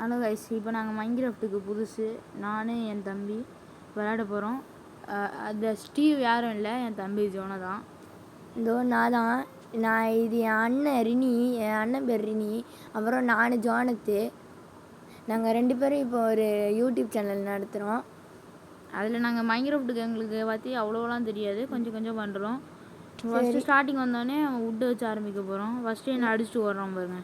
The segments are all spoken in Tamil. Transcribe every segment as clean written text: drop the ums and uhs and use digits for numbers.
ஹலோ கைஸ், இப்போ நாங்கள் மைன்கிராஃப்ட்டுக்கு புதுசு. நான் என் தம்பி விளையாட போகிறோம். அந்த ஸ்டீவ் யாரும் இல்லை, என் தம்பி ஜோனை தான். இதோ நான் இது என் அண்ணன் ரினி, என் அண்ணன் பேர் ரினி. அப்புறம் நான் ஜோனத்து. நாங்கள் 2 பேரும் இப்போ ஒரு யூடியூப் சேனல் நடத்துகிறோம். அதில் நாங்கள் மைன்கிராஃப்ட்டுக்கு எங்களுக்கு பற்றி அவ்வளோலாம் தெரியாது, கொஞ்சம் கொஞ்சம் பண்ணுறோம். ஃபஸ்ட்டு ஸ்டார்டிங் வந்தோடனே வுட்டு வச்சு ஆரம்பிக்க போகிறோம். ஃபஸ்ட்டு என்ன அடிச்சுட்டு வர்றோம் பாருங்க.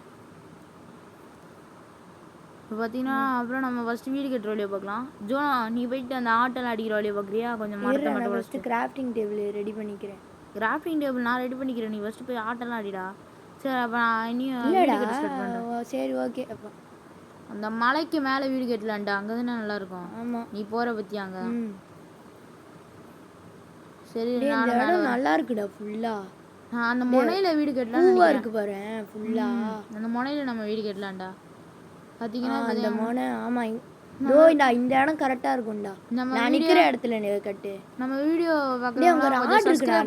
இப்போ பார்த்தீங்கன்னா அப்புறம் நம்ம ஃபஸ்ட்டு வீடு கட்டுற வழியை பார்க்கலாம். ஜோனா, நீ போயிட்டு அந்த ஆட்டெல்லாம் அடிக்கிற வழியை பார்க்குறியா? கொஞ்சம் மரத்தை மட்டும் ஃபஸ்ட்டு கிராஃப்டிங் டேபிள் ரெடி பண்ணிக்கிறேன். கிராஃப்டிங் டேபிள் நான் ரெடி பண்ணிக்கிறேன், நீ ஃபஸ்ட்டு போய் ஆட்டெல்லாம் அடிடா. சரி, அப்போ நான் இனியும் வீடு கட்ட ஸ்டார்ட் பண்ணுறேன். சரி, ஓகே. அப்போ அந்த மலைக்கு மேலே வீடு கட்டலான்டா, அங்கே தானே நல்லாயிருக்கும். ஆமாம், நீ போகிற பற்றி அங்கே. சரி, இந்த இடம் நல்லா இருக்குடா. ஃபுல்லாக அந்த முனையில் வீடு கட்டலாம். பூவாக இருக்கு பாரு ஃபுல்லாக. அந்த முனையில் நம்ம வீடு கட்டலான்டா. பார்த்தீங்கன்னா அந்த முனை. ஆமாம், இந்த இடம் கரெக்டாக இருக்கும்டா. நான் நிற்கிற இடத்துல கட்டு. நம்ம வீடியோ பார்க்கலாம்.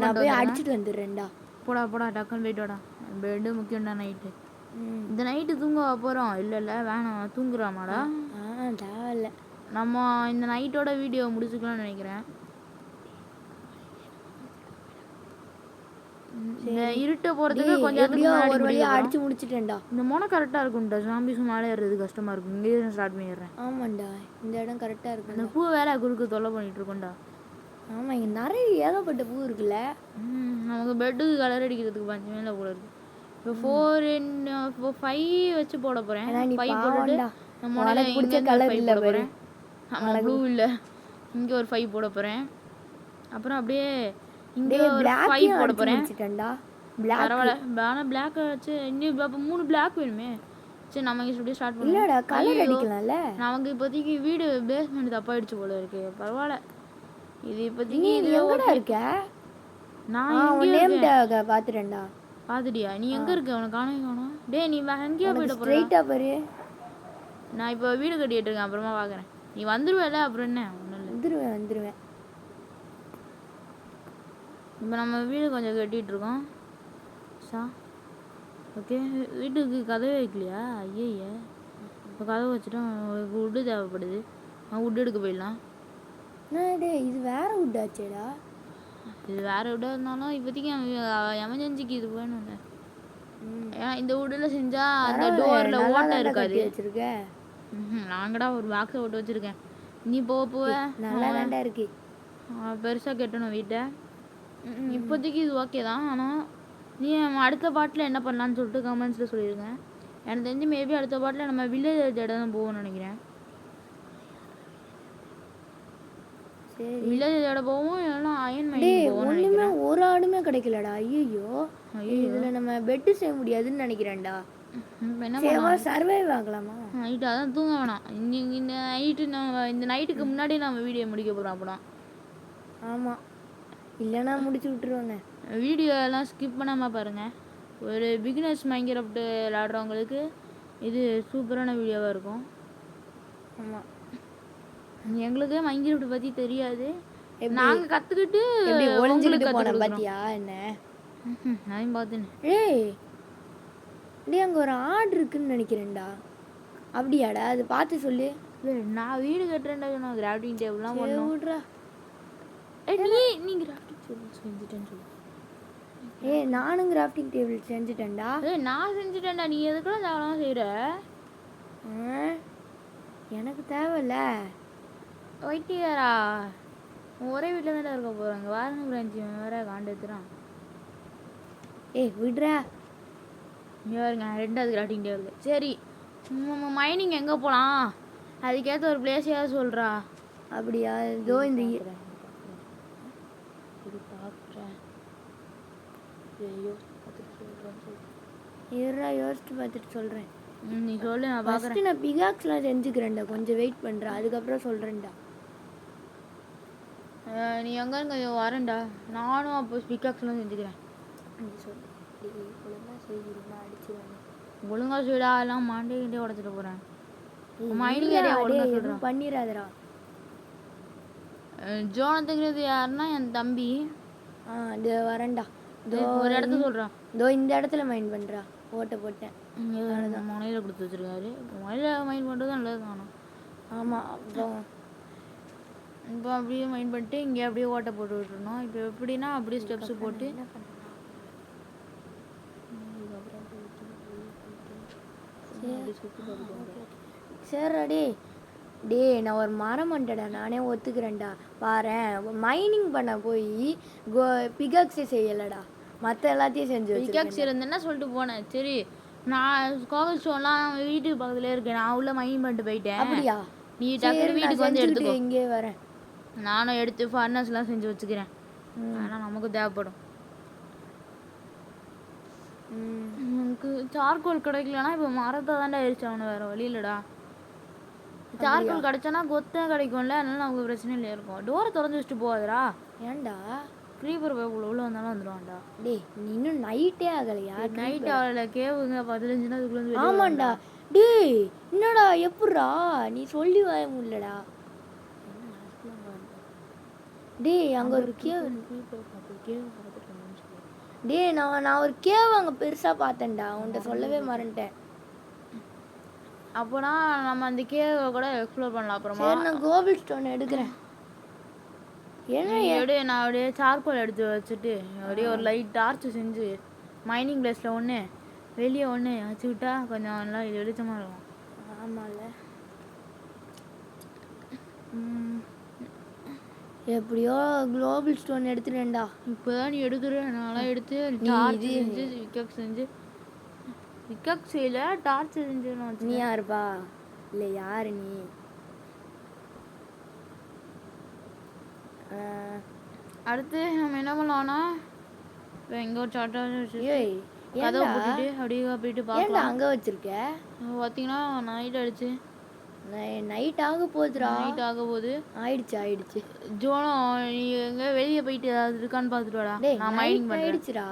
நான் போய் அடிச்சுட்டு வந்துடுறேன்டா. போடா டக்குன்னு போயிட்டு வாடா. பெட்டு முக்கியம்டா. நைட்டு இந்த நைட்டு தூங்க போகிறோம். இல்லை வேணாம், தூங்குறாமாடா. தேவையில்ல. நம்ம இந்த நைட்டோட வீடியோ முடிச்சுக்கலாம்னு நினைக்கிறேன். இருட்ட போகிறதுக்கு கொஞ்சம் ஒரு வழியாக அடிச்சு முடிச்சிட்டேன்டா. இந்த மோனை கரெக்டாக இருக்கும்டா. ஜாம்பிஸ் மேலே ஏறுறது கஷ்டமாக இருக்கும். இங்கேயே ஸ்டார்ட் பண்ணிடுறேன். ஆமாண்டா, இந்த இடம் கரெக்டாக இருக்கும். இந்த பூ வேலை குறுக்கு தொல்லை பண்ணிட்டு இருக்கோம்டா. ஆமாம், இங்கே நிறைய ஏகப்பட்ட பூ இருக்குல்ல. நமக்கு பெட்டுக்கு கலர் அடிக்கிறதுக்கு 5 மேலே போல இருக்கு. இப்போ 4 5 வச்சு போட போகிறேன். 5 போட்டுட்டு நம்ம பிடிச்ச கலர் இல்லை போகிறேன். ஆமாம், ப்ளூ இல்லை. இங்கே ஒரு 5 போட போகிறேன். அப்புறம் அப்படியே இங்கே ஒரு 5 போட போகிறேன். பரவாயில்ல, ஆனால் பிளாக் வச்சு இன்னும் அப்போ 3 பிளாக் வேணுமே. சரி, நம்ம இங்கே அப்படியே ஸ்டார்ட் பண்ணுவோம். கலர் அடிக்கலாம்ல. நமக்கு இப்போதைக்கு வீடு பேஸ்மெண்ட் தப்பாயிடுச்சு போல இருக்கு. பரவாயில்ல, இது இப்போதைக்கு இது இருக்க. நான் பார்த்துட்டேன்டா. பார்த்துட்டியா? நீ எங்கே இருக்க? உனக்கு காணும். டே, நீ எங்கேயோ போயிட்டு போகிறா பாரு. நான் இப்போ வீடு கட்டிட்டு இருக்கேன், அப்புறமா பார்க்குறேன். நீ வந்துடுவேல, அப்புறம் என்ன? ஒன்றும் இல்லை, வந்துடுவேன். இப்போ நம்ம வீடு கொஞ்சம் கட்டிகிட்டு இருக்கோம். ஓகே, வீட்டுக்கு கதவே வைக்கலையா? ஐயா, இப்போ கதவை வச்சுட்டோம். வுட்டு தேவைப்படுது. வுட்டு எடுக்க போயிடலாம். இது வேற வுட்டாச்சேடா. இது வேற வுட்டாக இருந்தாலும் இப்போதைக்கு எமர்ஜென்சிக்கு இது வேணும்ல. ஏன்னா இந்த வுட்டில் செஞ்சால் அந்த டோரில் ஓட்டை இருக்காது. நாங்கடா ஒரு பாக்ஸை ஓட்டு வச்சுருக்கேன். நீ போக நல்லா தாண்டா இருக்கு. பெருசாக கட்டணும் வீட்டை. இப்போதைக்கு இது ஓகே தான். ஆனால் நீ அடுத்த பாட்டில் என்ன பண்ணலான்னு சொல்லிட்டு கமெண்ட்ஸில் சொல்லிடுங்க. எனக்கு தெரிஞ்சு மேபி அடுத்த பாட்டில் நம்ம வில்லேஜ் இடம் தான் போவோம்னு நினைக்கிறேன். வில்லேஜ் இடம் போவோம், இல்லைன்னா அயன் மைனிங் போவோம். ஒன்றுமே ஒரு ஆடுமே கிடைக்கலடா. ஐயோ, இதில் நம்ம பெட்டு செய்ய முடியாதுன்னு நினைக்கிறேன்டா. என்ன சர்வைவ் ஆகலாமா? நைட்டு அதான் தூங்க வேணாம். இந்த நைட்டு நம்ம இந்த நைட்டுக்கு முன்னாடி நம்ம வீடியோ முடிக்க போகிறோம். அப்போனா ஆமாம், இல்லைன்னா முடிச்சு விட்டுருவாங்க. வீடியோ எல்லாம் ஸ்கிப் பண்ணாமல் பாருங்கள். ஒரு பிகினர்ஸ் மைன்கிராஃப்ட் விளாடுறவங்களுக்கு இது சூப்பரான வீடியோவாக இருக்கும். ஆமாம், எங்களுக்கு மைன்கிராஃப்ட் பற்றி தெரியாது. நாங்கள் கற்றுக்கிட்டு ஒளிஞ்சுக்கிட்டு போன பார்த்தியா என்ன? நான் பார்த்தேன். அங்கே ஒரு ஆடு இருக்குன்னு நினைக்கிறேன்டா. அப்படியாடா? அது பார்த்து சொல்லு. நான் வீடு கட்டுறேன்டா. நான் கிராஃப்டிங் டேபிள்லாம் விட்றா. நீ கிராஃப்டிங் டேபிள் செஞ்சுட்டேன்னு சொல்லு. நானும் கிராஃப்டிங் டேபிள் செஞ்சுட்டேன்டா. நான் செஞ்சுட்டேன்டா. நீ எதுக்குலாம் தேவைலாம் செய்கிற? எனக்கு தேவையில்ல. ஒயிட்டியாரா, ஒரே வீட்டில் தானே இருக்க போகிறாங்க. வாரங்க பிரான்ச்சி வேற காண்டு எடுத்துறான். விட்றா. பாருங்க, 2வது கிராஃப்டிங் டேபிள். சரி, மைனிங் எங்கே போகலாம்? அதுக்கேற்ற ஒரு பிளேஸையாவது சொல்கிறா. அப்படியா? இதோ இந்த யோசிச்சு பார்த்துட்டு சொல்கிறேன். நீ சொல்லு, நான் பார்க்குறேன். நான் பிகாக்ஸ்லாம் செஞ்சுக்கிறேன்டா. கொஞ்சம் வெயிட் பண்ணுறேன், அதுக்கப்புறம் சொல்கிறேன்டா. நீ எங்கே இருங்க? வரேன்டா. நானும் அப்போ பிகாக்ஸ்லாம் செஞ்சுக்கிறேன். நீ சொல்லு. ஒழுங்காக செய்யணும்னா அடிச்சுடுவேன். ஒழுங்காக செய்டா, எல்லாம் மாண்டே உடச்சிட்டு போகிறேன். மைனிங் ஏரியா ஒழுங்காக சொல்கிறேன். பண்ணிடாதடா. ஜோனத்துங்கிறது யாருன்னா என் தம்பி. இது வரேன்டா. ஒரு இடத்த சொல்கிறான். இந்த இடத்துல மைண்ட் பண்ணுறா. ஓட்ட போட்டேன். முனையில் கொடுத்து வச்சுருக்காரு. முனையில் மைண்ட் பண்ணுறது நல்லது தானே. ஆமாம். அப்புறம் இப்போ அப்படியே மைண்ட் பண்ணிட்டு இங்கே அப்படியே ஓட்டை போட்டு விட்டுருணும். இப்போ எப்படின்னா அப்படியே ஸ்டெப்ஸு போட்டு சரிடா டே நான் ஒரு மரம் மண்டடா, நானே ஒத்துக்கிறேன்டா. பாரேன் மைனிங் பண்ண போய் பிகாக்ஸே செய்யலடா, மற்ற எல்லாத்தையும் செஞ்சு பிகாக்ஸ் இருந்தேன்னா சொல்லிட்டு போனேன். சரி நான் கோவில் ஸ்டோன்லாம் வீட்டுக்கு பக்கத்துலேயே இருக்கேன், நான் உள்ள மைனிங் பண்ணிட்டு போயிட்டேன். அப்படியா? நீ டக்குனு வீட்டுக்கு வந்து எடுத்துக்கோ. இங்கே வரேன், நானும் எடுத்து ஃபர்னஸ்லாம் செஞ்சு வச்சுக்கிறேன். ஆனால் நமக்கு தேவைப்படும். எனக்கு சார்கோல் கிடைக்கலன்னா இப்போ மரத்தை தாண்டா ஆயிடுச்சு அவனை, வேறு வழி இல்லைடா. சார்கோல் கிடைச்சானா கொத்தே கிடைக்கும்ல, அதனால நமக்கு பிரச்சனை இல்லையா இருக்கும். டோரை திறந்து வச்சுட்டு போகாதடா. ஏன்டா? க்ரீப்பர் உள்ள வந்தாலும் வந்துடுவான்டா. டே நீ இன்னும் நைட்டே ஆகலையா? நைட் ஆகலை, கேவுங்க 15 அதுக்குள்ளே. ஆமாண்டா. டே என்னடா எப்பட்றா நீ சொல்லி வாய முடியலடா. டே அங்கே ஒரு கேவ். டே நான் ஒரு கேவ் அங்கே பெருசாக பார்த்தேன்டா, உன்கிட்ட சொல்லவே மறந்துட்டேன். அப்போனா நம்ம அந்த கேவை கூட எக்ஸ்ப்ளோர் பண்ணலாம். அப்புறமா நான் கோபிள் ஸ்டோன் எடுக்கிறேன். அப்படியே நான் அப்படியே சார்கோல் எடுத்து வச்சுட்டு அப்படியே ஒரு லைட் டார்ச் செஞ்சு மைனிங் பிளேஸில் ஒன்று வெளியே ஒன்று வச்சு விட்டா கொஞ்சம் நல்லா வெளிச்சமாக இருக்கும். ஆமாம்ல. எப்படியோ குளோபல் ஸ்டோன் எடுத்துட்டேன்டா. இப்போ தான் நீ எடுக்கிற, நான்லாம் எடுத்து டார்ச் செஞ்சு விக்கெட் செஞ்சு விக்கெட் செய்யல டார்ச் செஞ்சு. நீ யாருப்பா? இல்லை யாரு நீ? அடுத்து நம்ம என்ன பண்ணலாம்னா இப்போ எங்கே ஒரு சாட்டா கதவை போட்டுட்டு அப்படியே போயிட்டு பார்க்கலாம். அங்கே வச்சிருக்க பார்த்தீங்கன்னா நைட் ஆயிடுச்சு. நைட் ஆக போகுதுடா. நைட் ஆக போகுது. ஆயிடுச்சு. ஜோனோ நீ எங்கே வெளியே போயிட்டு ஏதாவது இருக்கான்னு பார்த்துட்டு வாடா. நான் மைனிங் பண்ணி ஆயிடுச்சுடா.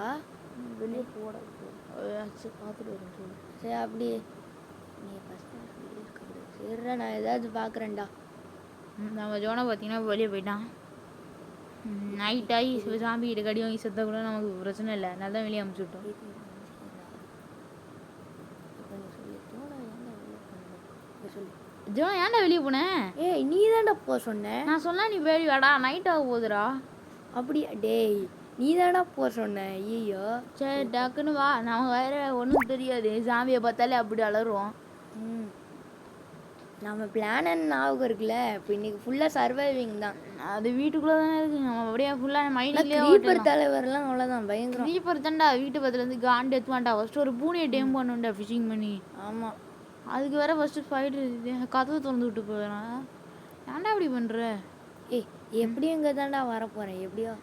வெளியே போட பார்த்துட்டு வரேன். சரி அப்படியே நீ சரிடா, நான் ஏதாவது பார்க்குறேன்டா. நம்ம ஜோனை பார்த்தீங்கன்னா வெளியே போயிட்டான். நைட் ஆகி சாமி கிட்ட கடி வாங்கி செத்த கூட நமக்கு பிரச்சனை இல்லை, அதனால தான் வெளியே அமுச்சு விட்டோம். ஜோனா ஏன்டா வெளியே போனேன்? ஏய் நீ தான்டா போ சொன்ன. நான் சொன்னா நீ வெளியே வாடா, நைட் ஆக போகுதுடா. அப்படியா? டேய் நீ தானடா போ சொன்ன. ஐயோ சரி டக்குன்னு வா, நமக்கு வேற ஒன்றும் தெரியாது, சாமியை பார்த்தாலே அப்படி அலறுவோம். நம்ம பிளான் ஞாபகம் இருக்குல்ல, இப்போ இன்னைக்கு ஃபுல்லாக சர்வைவிங் தான். அது வீட்டுக்குள்ளே தானே இருக்கு, நம்ம அப்படியே ஃபுல்லாக மைண்ட்லேயே. க்ரீப்பர் தலைவர்லாம் அவ்வளோதான் பயங்கரம். க்ரீப்பர் தான்டா வீட்டு பக்கத்துலேருந்து காண்டு எடுத்துவான்டா. ஃபஸ்ட்டு ஒரு பூனையை டேம் பண்ணுண்டா ஃபிஷிங் பண்ணி. ஆமாம், அதுக்கு வேற ஃபஸ்ட்டு ஃபைட் கதவு திறந்து விட்டு போயிடறான். ஏன்டா இப்படி பண்ணுற? ஏய் எப்படி எங்கே தான்டா வரப்போகிறேன், எப்படியோ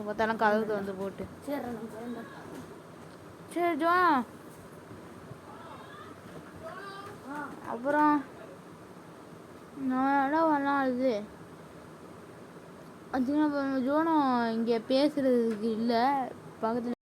பார்த்தாலும் கதவு திறந்து போட்டு. சரி ஜோ, அப்புறம் நான் இடம் வரலாம். அது ஜோனோ இங்கே பேசுறதுக்கு இல்லை, பக்கத்தில்